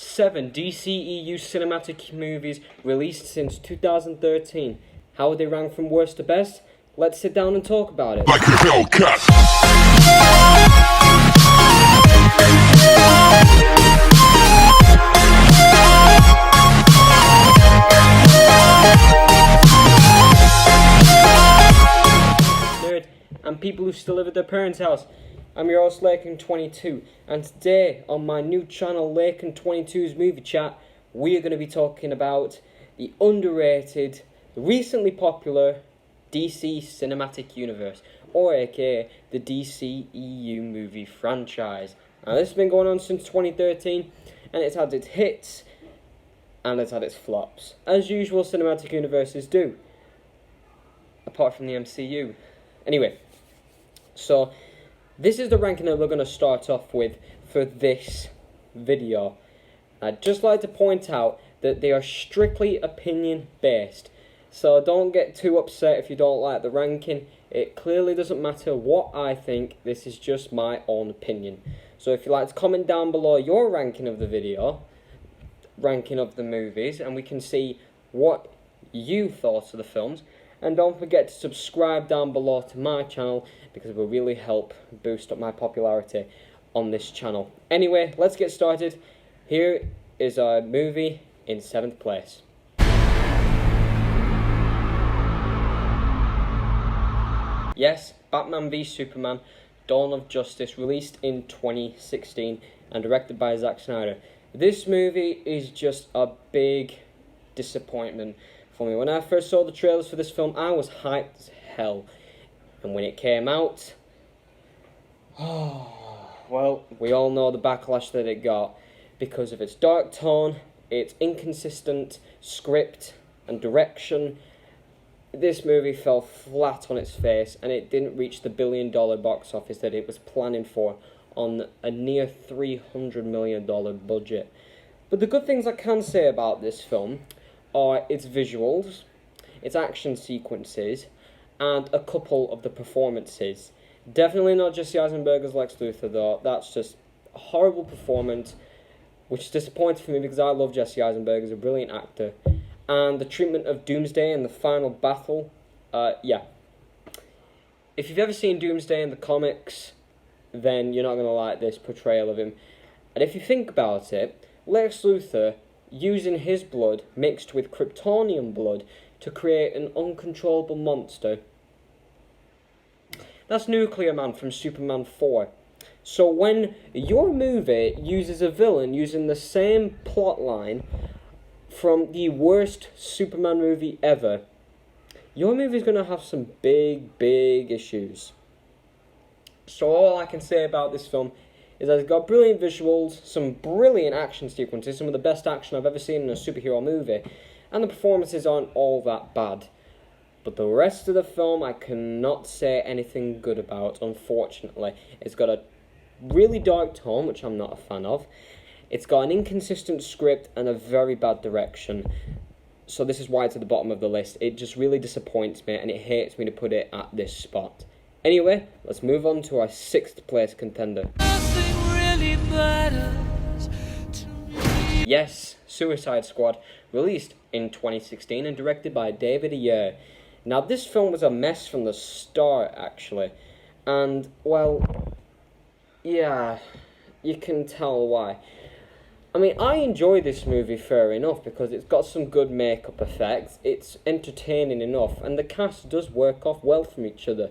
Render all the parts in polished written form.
7 DCEU cinematic movies released since 2013. How would they rank from worst to best? Let's sit down and talk about it. Like a Hellcat. Nerd and people who still live at their parents' house. I'm your host Lakin22, and today on my new channel Lakin22's Movie Chat, we are going to be talking about the underrated, recently popular DC Cinematic Universe, or aka the DCEU movie franchise. Now this has been going on since 2013, and it's had its hits and it's had its flops, as usual cinematic universes do, apart from the MCU. Anyway, so this is the ranking that we're going to start off with for this video. I'd just like to point out that they are strictly opinion based, so don't get too upset if you don't like the ranking. It clearly doesn't matter what I think, this is just my own opinion. So if you'd like to comment down below your ranking of the video, ranking of the movies, and we can see what you thought of the films. And don't forget to subscribe down below to my channel, because it will really help boost up my popularity on this channel. Anyway, let's get started. Here is our movie in 7th place. Yes, Batman v Superman, Dawn of Justice, released in 2016 and directed by Zack Snyder. This movie is just a big disappointment for me. When I first saw the trailers for this film, I was hyped as hell. And when it came out, well, we all know the backlash that it got because of its dark tone, its inconsistent script and direction. This movie fell flat on its face, and it didn't reach the $1 billion box office that it was planning for on a near $300 million budget. But the good things I can say about this film are its visuals, its action sequences, and a couple of the performances. Definitely not Jesse Eisenberg's Lex Luthor though. That's just a horrible performance, which is disappointing for me because I love Jesse Eisenberg as a brilliant actor. And the treatment of Doomsday in the final battle, yeah. If you've ever seen Doomsday in the comics, then you're not going to like this portrayal of him. And if you think about it, Lex Luthor using his blood mixed with Kryptonian blood to create an uncontrollable monster. That's Nuclear Man from Superman 4. So when your movie uses a villain using the same plotline from the worst Superman movie ever, your movie's going to have some big issues. So all I can say about this film is that it's got brilliant visuals, some brilliant action sequences, some of the best action I've ever seen in a superhero movie, and the performances aren't all that bad. But the rest of the film I cannot say anything good about, unfortunately. It's got a really dark tone, which I'm not a fan of. It's got an inconsistent script and a very bad direction. So this is why it's at the bottom of the list. It just really disappoints me, and it hates me to put it at this spot. Anyway, let's move on to our 6th place contender. Really matters to me. Yes, Suicide Squad, released in 2016 and directed by David Ayer. Now this film was a mess from the start, actually. And, well, yeah, you can tell why. I mean, I enjoy this movie fair enough because it's got some good makeup effects, it's entertaining enough, and the cast does work off well from each other.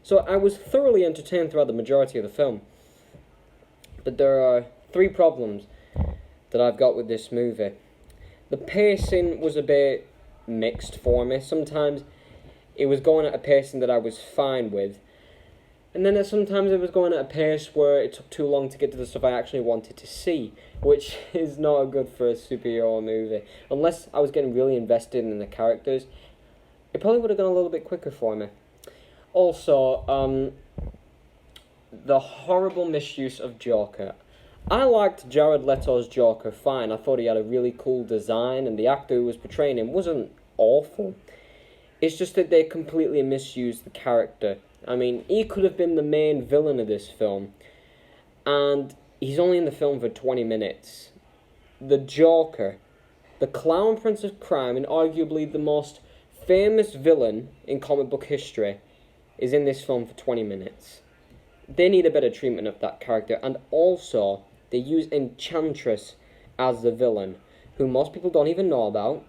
So I was thoroughly entertained throughout the majority of the film. But there are 3 problems that I've got with this movie. The pacing was a bit mixed for me. Sometimes it was going at a pacing that I was fine with. And then sometimes it was going at a pace where it took too long to get to the stuff I actually wanted to see, which is not good for a superhero movie. Unless I was getting really invested in the characters, it probably would have gone a little bit quicker for me. Also, the horrible misuse of Joker. I liked Jared Leto's Joker fine. I thought he had a really cool design, and the actor who was portraying him wasn't awful. It's just that they completely misused the character. I mean, he could have been the main villain of this film, and he's only in the film for 20 minutes. the Joker, the clown prince of crime, and arguably the most famous villain in comic book history, is in this film for 20 minutes. They need a better treatment of that character, and also they use Enchantress as the villain, who most people don't even know about,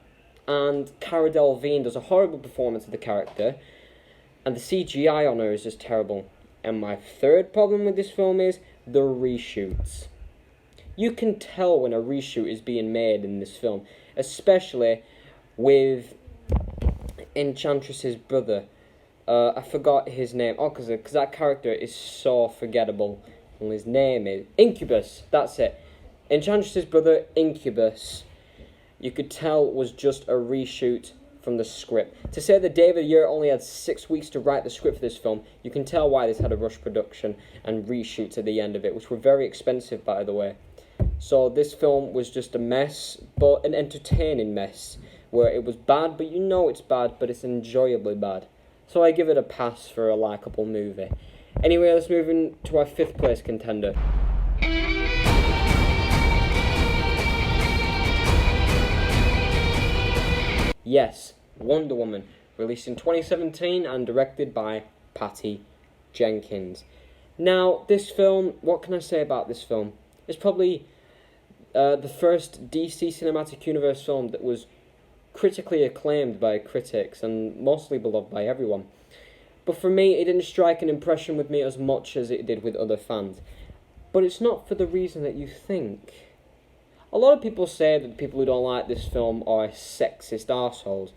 and Cara Delevingne does a horrible performance of the character, and the CGI on her is just terrible. And my third problem with this film is the reshoots. You can tell when a reshoot is being made in this film, especially with Enchantress's brother. I forgot his name. Oh, because that character is so forgettable. And his name is Incubus. That's it. Enchantress's brother, Incubus, you could tell was just a reshoot from the script. To say that David Ayer only had 6 weeks to write the script for this film, you can tell why this had a rush production and reshoots at the end of it, which were very expensive, by the way. So this film was just a mess, but an entertaining mess, where it was bad, but you know it's bad, but it's enjoyably bad. So I give it a pass for a likeable movie. Anyway, let's move into our 5th place contender. Yes, Wonder Woman, released in 2017 and directed by Patty Jenkins. Now, this film, what can I say about this film? It's probably the first DC Cinematic Universe film that was critically acclaimed by critics and mostly beloved by everyone. But for me, it didn't strike an impression with me as much as it did with other fans. But it's not for the reason that you think. A lot of people say that the people who don't like this film are sexist arseholes.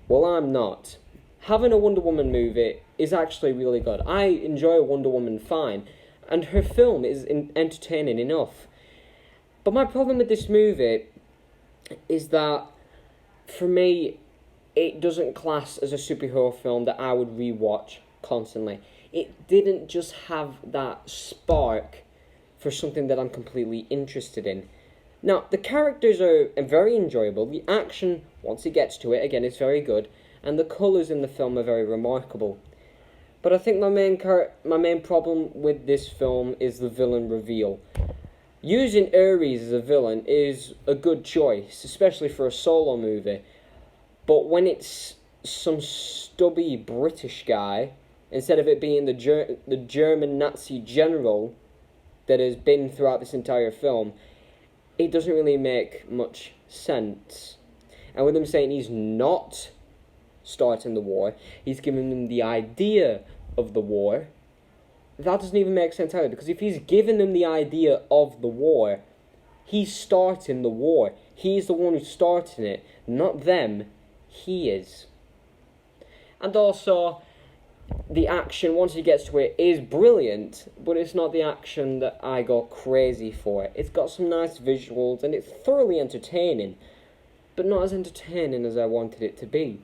Well, I'm not. Having a Wonder Woman movie is actually really good. I enjoy Wonder Woman fine, and her film is entertaining enough. But my problem with this movie is that, for me, it doesn't class as a superhero film that I would rewatch constantly. It didn't just have that spark for something that I'm completely interested in. Now, the characters are very enjoyable. The action, once it gets to it, again, is very good. And the colours in the film are very remarkable. But I think my main problem with this film is the villain reveal. Using Ares as a villain is a good choice, especially for a solo movie. But when it's some stubby British guy, instead of it being the German Nazi general that has been throughout this entire film, it doesn't really make much sense. And with him saying he's not starting the war, he's giving them the idea of the war. That doesn't even make sense either, because if he's giving them the idea of the war, he's starting the war. He's the one who's starting it, not them. He is. And also, the action, once he gets to it, is brilliant, but it's not the action that I go crazy for. It's got some nice visuals, and it's thoroughly entertaining, but not as entertaining as I wanted it to be.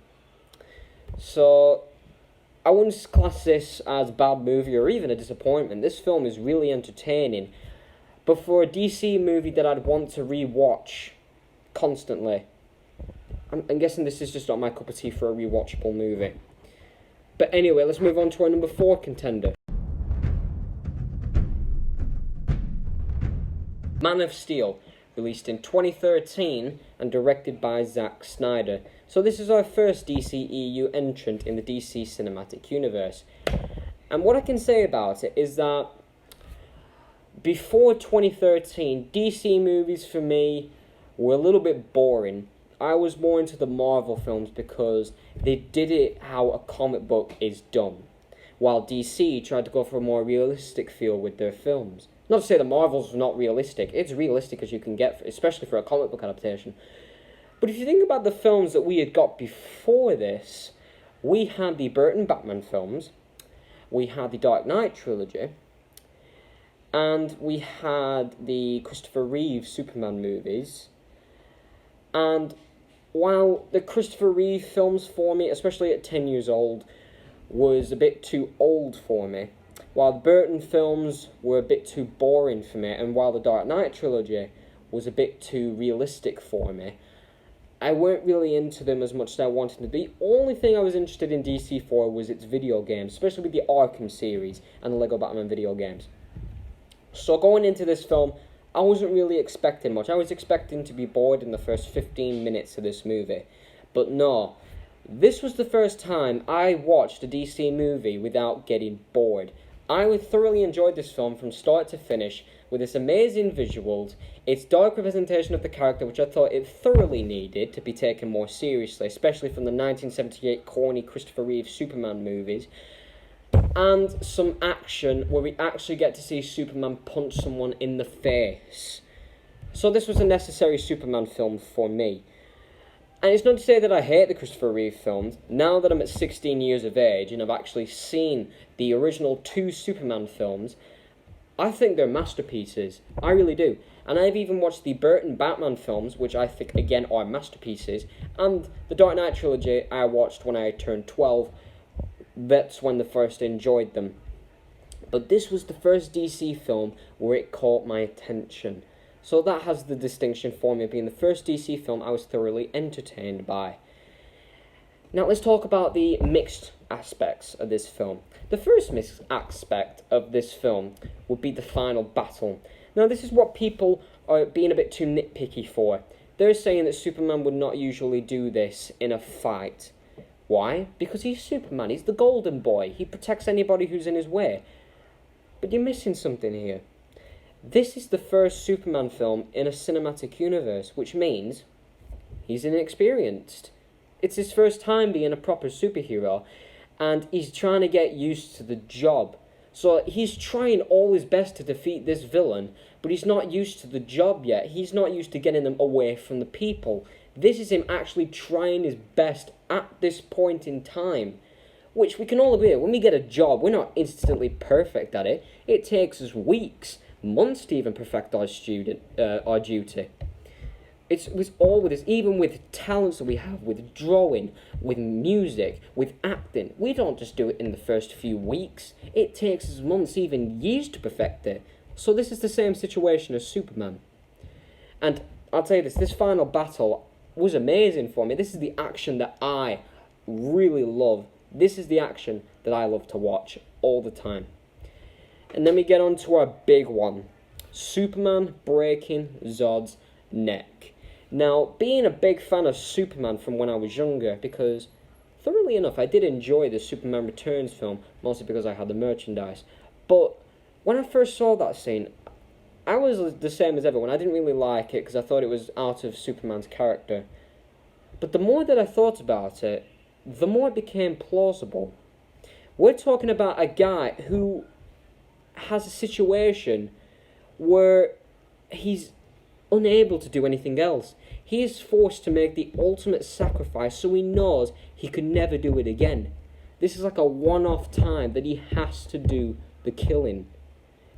So, I wouldn't class this as a bad movie or even a disappointment. This film is really entertaining, but for a DC movie that I'd want to rewatch constantly, I'm guessing this is just not my cup of tea for a rewatchable movie. But anyway, let's move on to our number 4 contender. Man of Steel, released in 2013 and directed by Zack Snyder. So this is our first DCEU entrant in the DC Cinematic Universe. And what I can say about it is that before 2013, DC movies for me were a little bit boring. I was more into the Marvel films because they did it how a comic book is done, while DC tried to go for a more realistic feel with their films. Not to say the Marvels are not realistic, it's realistic as you can get, especially for a comic book adaptation. But if you think about the films that we had got before this, we had the Burton Batman films, we had the Dark Knight trilogy, and we had the Christopher Reeve Superman movies. And while the Christopher Reeve films for me, especially at 10 years old, was a bit too old for me, while the Burton films were a bit too boring for me, and while the Dark Knight trilogy was a bit too realistic for me, I weren't really into them as much as I wanted to be. The only thing I was interested in DC for was its video games, especially with the Arkham series and the Lego Batman video games. So going into this film, I wasn't really expecting much. I was expecting to be bored in the first 15 minutes of this movie. But no, this was the first time I watched a DC movie without getting bored. I thoroughly enjoyed this film from start to finish, with its amazing visuals, its dark representation of the character, which I thought it thoroughly needed to be taken more seriously, especially from the 1978 corny Christopher Reeve Superman movies, and some action where we actually get to see Superman punch someone in the face. So this was a necessary Superman film for me. And it's not to say that I hate the Christopher Reeve films. Now that I'm at 16 years of age and I've actually seen the original 2 Superman films, I think they're masterpieces. I really do. And I've even watched the Burton Batman films, which I think, again, are masterpieces. And the Dark Knight trilogy I watched when I turned 12. That's when I first enjoyed them. But this was the first DC film where it caught my attention. So that has the distinction for me, being the first DC film I was thoroughly entertained by. Now let's talk about the mixed aspects of this film. The first mixed aspect of this film would be the final battle. Now this is what people are being a bit too nitpicky for. They're saying that Superman would not usually do this in a fight. Why? Because he's Superman, he's the golden boy, he protects anybody who's in his way. But you're missing something here. This is the first Superman film in a cinematic universe, which means he's inexperienced. It's his first time being a proper superhero, and he's trying to get used to the job. So he's trying all his best to defeat this villain, but he's not used to the job yet. He's not used to getting them away from the people. This is him actually trying his best at this point in time, which we can all agree, when we get a job, we're not instantly perfect at it. It takes us weeks, months to even perfect our duty. It was all with us, even with talents that we have, with drawing, with music, with acting. We don't just do it in the first few weeks. It takes us months, even years to perfect it. So this is the same situation as Superman. And I'll tell you this final battle was amazing for me. This is the action that I really love. This is the action that I love to watch all the time. And then we get on to our big one. Superman breaking Zod's neck. Now, being a big fan of Superman from when I was younger, because, thoroughly enough, I did enjoy the Superman Returns film, mostly because I had the merchandise. But when I first saw that scene, I was the same as everyone. I didn't really like it because I thought it was out of Superman's character. But the more that I thought about it, the more it became plausible. We're talking about a guy who has a situation where he's unable to do anything else. He is forced to make the ultimate sacrifice so he knows he could never do it again. This is like a one-off time that he has to do the killing.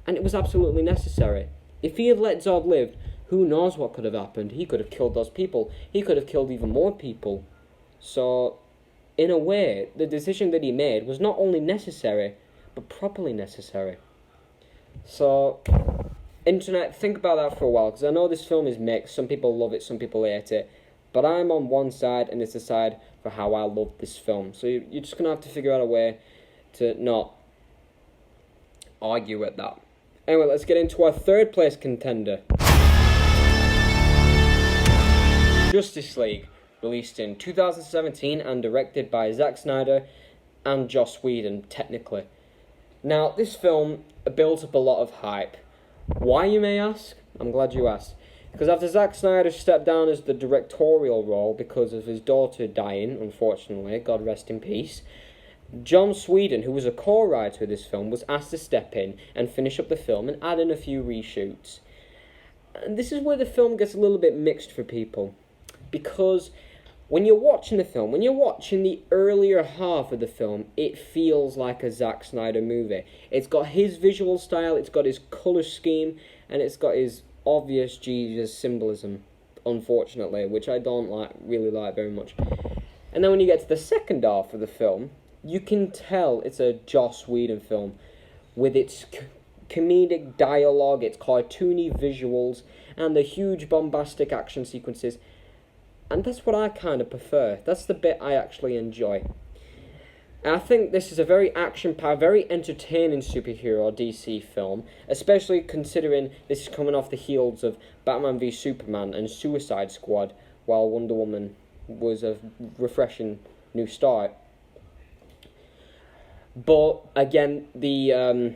And it was absolutely necessary. If he had let Zod live, who knows what could have happened. He could have killed those people. He could have killed even more people. So, in a way, the decision that he made was not only necessary, but properly necessary. So, internet, think about that for a while, because I know this film is mixed. Some people love it, some people hate it. But I'm on one side, and it's the side for how I love this film. So you're just going to have to figure out a way to not argue at that. Anyway, let's get into our third place contender. Justice League, released in 2017 and directed by Zack Snyder and Joss Whedon, technically. Now, this film built up a lot of hype. Why, you may ask? I'm glad you asked. Because after Zack Snyder stepped down as the directorial role because of his daughter dying, unfortunately, God rest in peace, Joss Whedon, who was a co-writer of this film, was asked to step in and finish up the film and add in a few reshoots. And this is where the film gets a little bit mixed for people. Because when you're watching the film, when you're watching the earlier half of the film, it feels like a Zack Snyder movie. It's got his visual style, it's got his colour scheme, and it's got his obvious Jesus symbolism, unfortunately, which I don't really like very much. And then when you get to the second half of the film, you can tell it's a Joss Whedon film with its comedic dialogue, its cartoony visuals, and the huge bombastic action sequences. And that's what I kind of prefer. That's the bit I actually enjoy. And I think this is a very action-packed, very entertaining superhero DC film, especially considering this is coming off the heels of Batman v Superman and Suicide Squad, while Wonder Woman was a refreshing new start. But again, the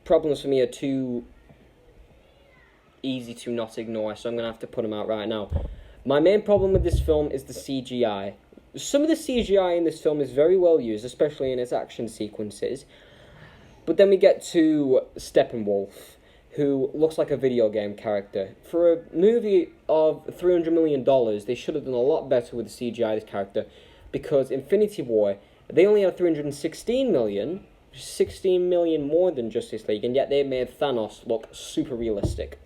problems for me are too easy to not ignore, so I'm going to have to put them out right now. My main problem with this film is the CGI. Some of the CGI in this film is very well used, especially in its action sequences. But then we get to Steppenwolf, who looks like a video game character. For a movie of $300 million, they should have done a lot better with the CGI of this character, because Infinity War, they only had $316 million, 16 million more than Justice League, and yet they made Thanos look super realistic.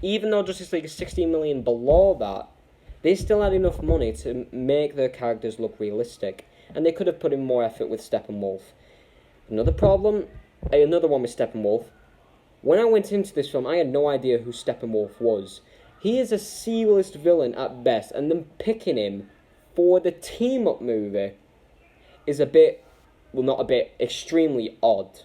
Even though Justice League is 16 million below that, they still had enough money to make their characters look realistic, and they could have put in more effort with Steppenwolf. Another one with Steppenwolf. When I went into this film, I had no idea who Steppenwolf was. He is a C-list villain at best, and them picking him for the team-up movie is extremely odd.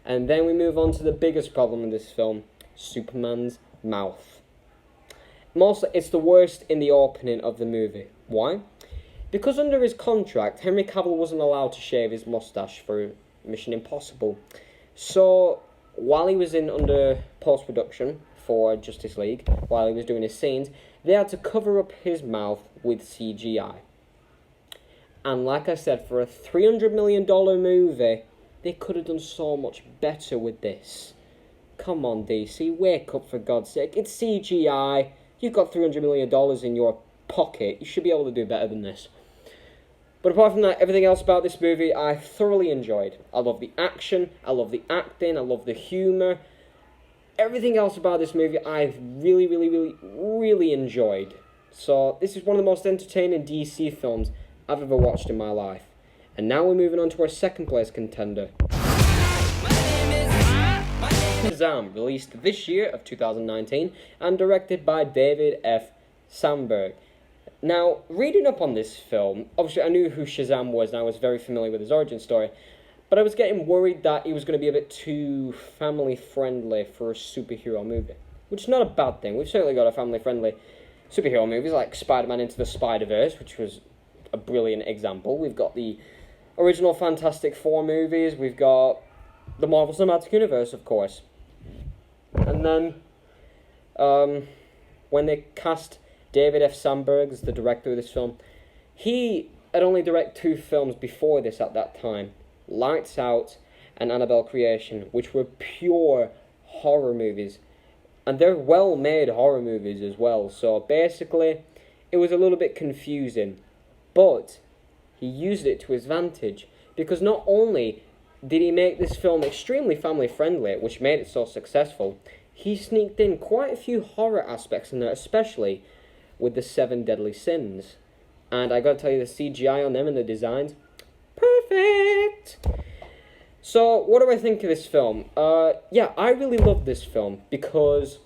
And then we move on to the biggest problem in this film, Superman's mouth. Mostly, it's the worst in the opening of the movie. Why? Because under his contract, Henry Cavill wasn't allowed to shave his mustache for Mission Impossible. So, while he was under post-production for Justice League, while he was doing his scenes, they had to cover up his mouth with CGI. And like I said, for a $300 million movie, they could have done so much better with this. Come on, DC, wake up for God's sake. It's CGI. You've got $300 million in your pocket. You should be able to do better than this. But apart from that, everything else about this movie I thoroughly enjoyed. I love the action, I love the acting, I love the humour. Everything else about this movie I've really, really, really, really enjoyed. So this is one of the most entertaining DC films I've ever watched in my life. And now we're moving on to our second place contender. Shazam, released this year of 2019 and directed by David F. Sandberg. Now, reading up on this film, obviously I knew who Shazam was and I was very familiar with his origin story, but I was getting worried that he was going to be a bit too family-friendly for a superhero movie, which is not a bad thing. We've certainly got a family-friendly superhero movies like Spider-Man Into the Spider-Verse, which was a brilliant example. We've got the original Fantastic Four movies, we've got the Marvel Cinematic Universe, of course. And then, when they cast David F. Sandberg as the director of this film, he had only directed 2 films before this at that time, Lights Out and Annabelle Creation, which were pure horror movies. And they're well-made horror movies as well, so basically, it was a little bit confusing. But he used it to his advantage, because not only did he make this film extremely family-friendly, which made it so successful, he sneaked in quite a few horror aspects in there, especially with the 7 Deadly Sins. And I gotta tell you, the CGI on them and the designs, perfect! So, what do I think of this film? Yeah, I really love this film, because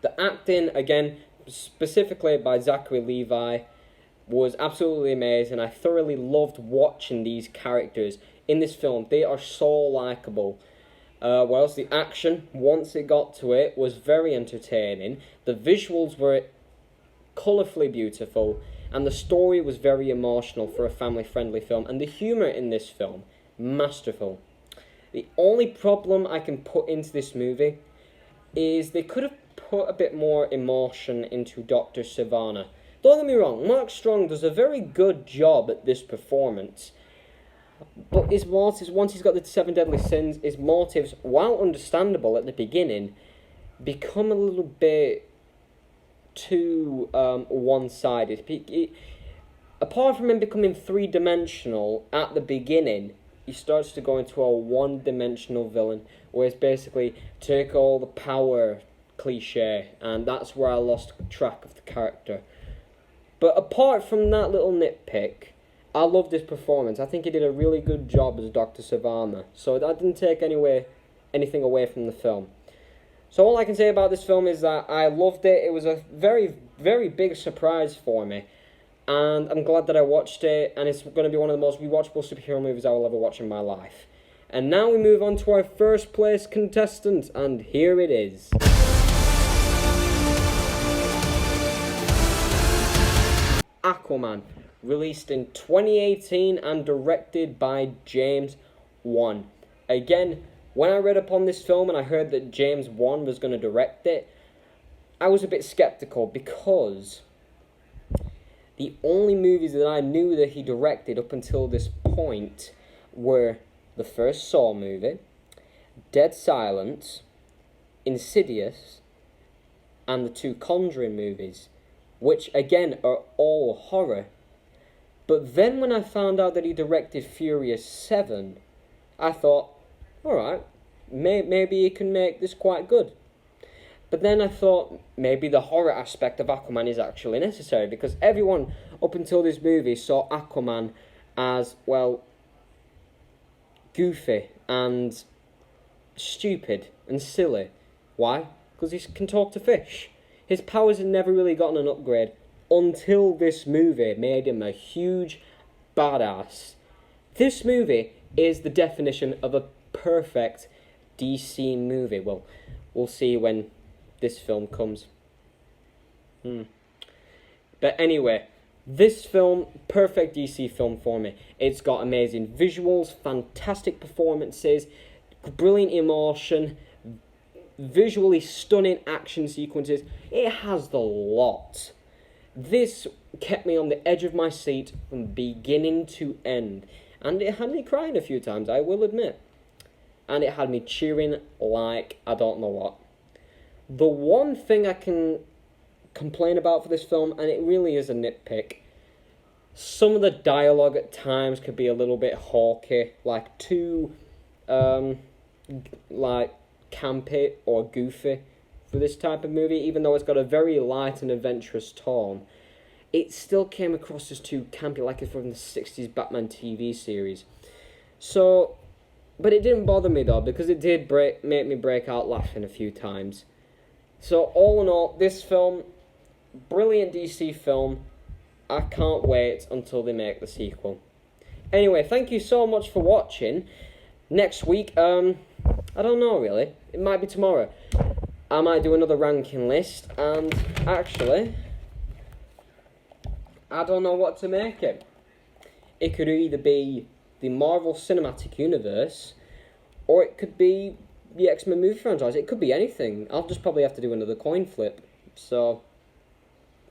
the acting, again, specifically by Zachary Levi, was absolutely amazing. I thoroughly loved watching these characters in this film. They are so likeable. Whilst the action, once it got to it, was very entertaining. The visuals were colourfully beautiful, and the story was very emotional for a family-friendly film. And the humour in this film, masterful. The only problem I can put into this movie is they could have put a bit more emotion into Dr. Sivana. Don't get me wrong, Mark Strong does a very good job at this performance. But his motives, once he's got the 7 Deadly Sins, his motives, while understandable at the beginning, become a little bit too one-sided. Apart from him becoming 3-dimensional at the beginning, he starts to go into a one-dimensional villain, where it's basically take all the power cliche, and that's where I lost track of the character. But apart from that little nitpick, I loved his performance. I think he did a really good job as Dr. Sivana. So that didn't take anything away from the film. So all I can say about this film is that I loved it. It was a very, very big surprise for me. and I'm glad that I watched it, and it's going to be one of the most rewatchable superhero movies I will ever watch in my life. And now we move on to our first place contestant, and here it is. Aquaman, released in 2018 and directed by James Wan. Again, when I read upon this film and I heard that James Wan was going to direct it, I was a bit skeptical because the only movies that I knew that he directed up until this point were the first Saw movie, Dead Silence, Insidious, and the 2 Conjuring movies, which again are all horror. But then when I found out that he directed Furious 7, I thought, alright, maybe he can make this quite good. But then I thought maybe the horror aspect of Aquaman is actually necessary, because everyone up until this movie saw Aquaman as, well, goofy and stupid and silly. Why? Because he can talk to fish. His powers had never really gotten an upgrade until this movie made him a huge badass. This movie is the definition of a perfect DC movie. Well, we'll see when this film comes. But anyway, this film, perfect DC film for me. It's got amazing visuals, fantastic performances, brilliant emotion, visually stunning action sequences. It has the lot. This kept me on the edge of my seat from beginning to end. And it had me crying a few times, I will admit. And it had me cheering like I don't know what. The one thing I can complain about for this film, and it really is a nitpick, some of the dialogue at times could be a little bit hawky, like too, like campy or goofy for this type of movie. Even though it's got a very light and adventurous tone, it still came across as too campy, like it's from the 60s Batman TV series. So, but it didn't bother me though, because it did make me break out laughing a few times. So all in all, this film, brilliant DC film. I can't wait until they make the sequel. Anyway, thank you so much for watching. Next week, I don't know really. It might be tomorrow. I might do another ranking list, and actually, I don't know what to make it. It could either be the Marvel Cinematic Universe, or it could be the X-Men movie franchise. It could be anything. I'll just probably have to do another coin flip. So,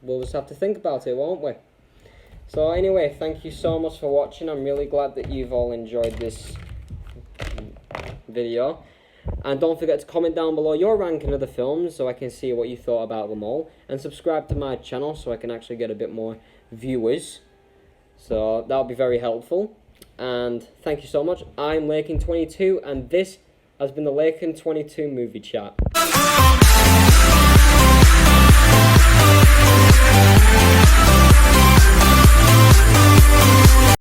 we'll just have to think about it, won't we? So anyway, thank you so much for watching. I'm really glad that you've all enjoyed this video. And don't forget to comment down below your ranking of the films so I can see what you thought about them all. And subscribe to my channel so I can actually get a bit more viewers. So that'll be very helpful. And thank you so much. I'm Lakin22, and this has been the Lakin22 Movie Chat.